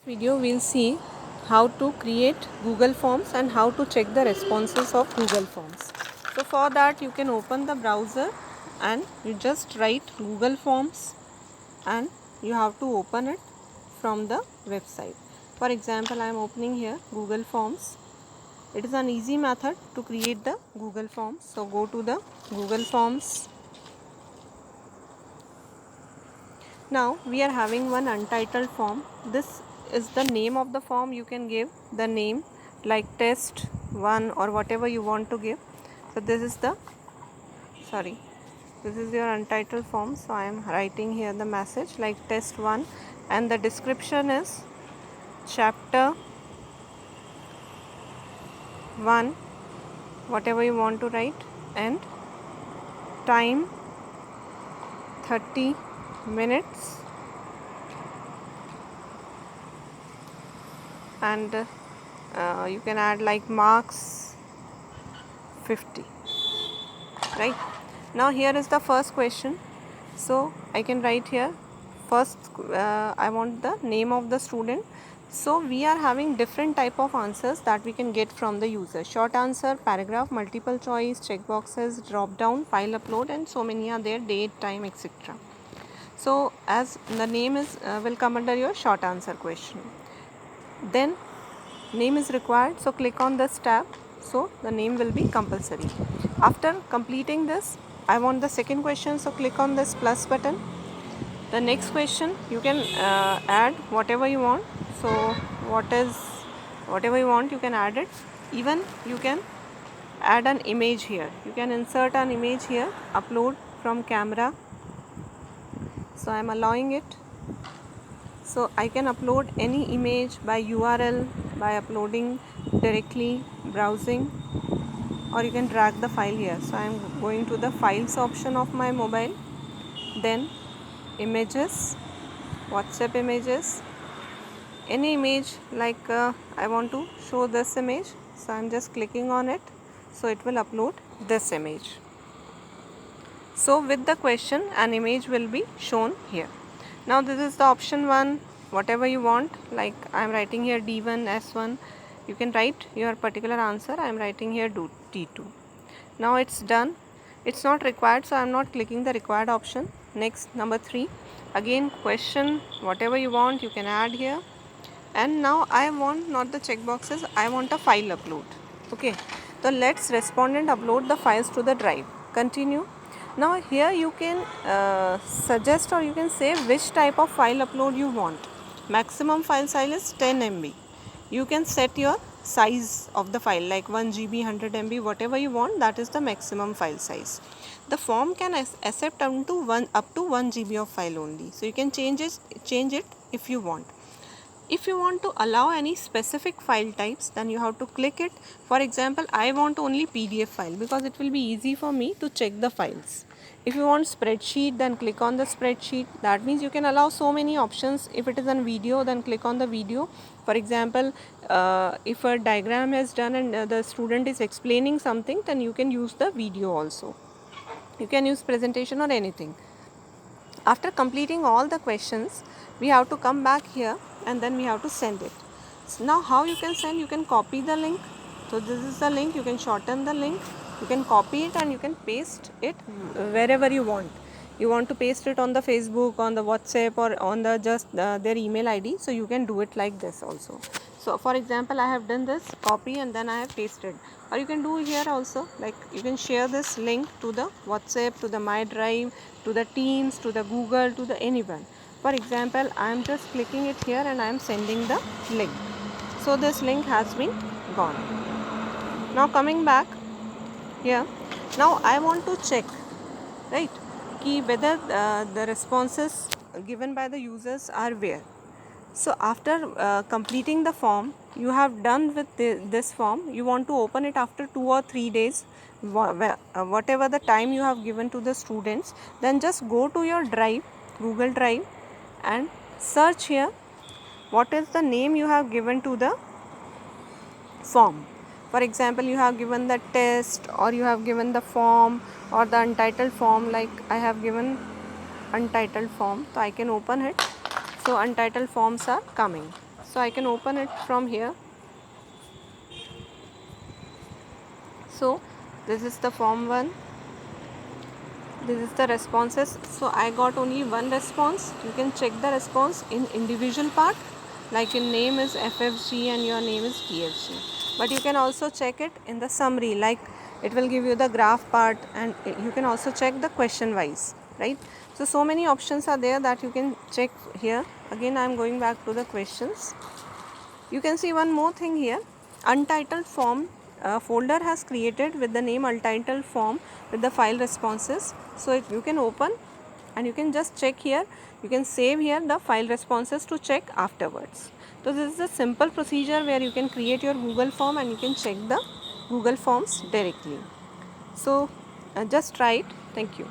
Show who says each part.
Speaker 1: Video we'll see how to create Google Forms and how to check the responses of Google Forms. So for that you can open the browser and you just write Google Forms and you have to open it from the website. For example, I am opening here Google Forms. It is an easy method to create the Google Forms. So go to the Google Forms. Now we are having one untitled form. This is the name of the form. You can give the name like test 1 or whatever you want to give. So this is your untitled form. So I am writing here the message like test 1 and the description is chapter 1, whatever you want to write, and time 30 minutes, and you can add like marks 50. Right, now here is the first question. So I can write here first I want the name of the student. So we are having different type of answers that we can get from the user: short answer, paragraph, multiple choice, check boxes, drop down, file upload, and so many are there, date, time, etc. So as the name is will come under your short answer question. Then name is required, so click on this tab. So the name will be compulsory. After completing this, I want the second question, so click on this plus button. The next question you can add whatever you want. So whatever you want you can add it. Even you can add an image here. You can insert an image here, upload from camera. So I am allowing it. So I can upload any image by URL, by uploading directly browsing, or you can drag the file here. So I am going to the files option of my mobile, then images, WhatsApp images, any image like I want to show this image. So I am just clicking on it, so it will upload this image. So with the question, an image will be shown here. Now this is the option 1, whatever you want, like I am writing here D1, S1. You can write your particular answer. I am writing here D2. Now it's done. It's not required, so I am not clicking the required option. Next, number 3, again question, whatever you want you can add here. And now I want not the check boxes, I want a file upload. Okay, so let's respondent upload the files to the drive. Continue. Now here you can suggest or you can say which type of file upload you want. Maximum file size is 10 MB. You can set your size of the file like 1 GB, 100 MB, whatever you want, that is the maximum file size. The form can accept up to 1 GB of file only. So you can change it if you want. If you want to allow any specific file types, then you have to click it. For example, I want only PDF file because it will be easy for me to check the files. If you want spreadsheet, then click on the spreadsheet. That means you can allow so many options. If it is on video, then click on the video. For example, if a diagram is done and the student is explaining something, then you can use the video also. You can use presentation or anything. After completing all the questions, we have to come back here and then we have to send it. So now how you can send? You can copy the link. So this is the link. You can shorten the link. You can copy it and you can paste it wherever you want. You want to paste it on the Facebook, on the WhatsApp, or on the just their email ID. So you can do it like this also. So for example, I have done this copy and then I have pasted. Or you can do here also, like you can share this link to the WhatsApp, to the My Drive, to the Teams, to the Google, to the anyone. For example, I am just clicking it here and I am sending the link. So this link has been gone. Now coming back here, now I want to check, right, whether the responses given by the users are where. So after completing the form, you have done with this form, you want to open it after 2 or 3 days, whatever the time you have given to the students, then just go to your drive, Google Drive, and search here what is the name you have given to the form. For example, you have given the test, or you have given the form, or the untitled form, like I have given untitled form, so I can open it. So untitled forms are coming. So I can open it from here. So this is the form 1. This is the responses. So I got only one response. You can check the response in individual part, like in name is FFG and your name is TFG. But you can also check it in the summary, like it will give you the graph part, and you can also check the question wise, right? So many options are there that you can check here. Again I am going back to the questions. You can see one more thing here. Untitled form folder has created with the name untitled form with the file responses. So you can open and you can just check here. You can save here the file responses to check afterwards. So this is a simple procedure where you can create your Google form and you can check the Google Forms directly. So just try it. Thank you.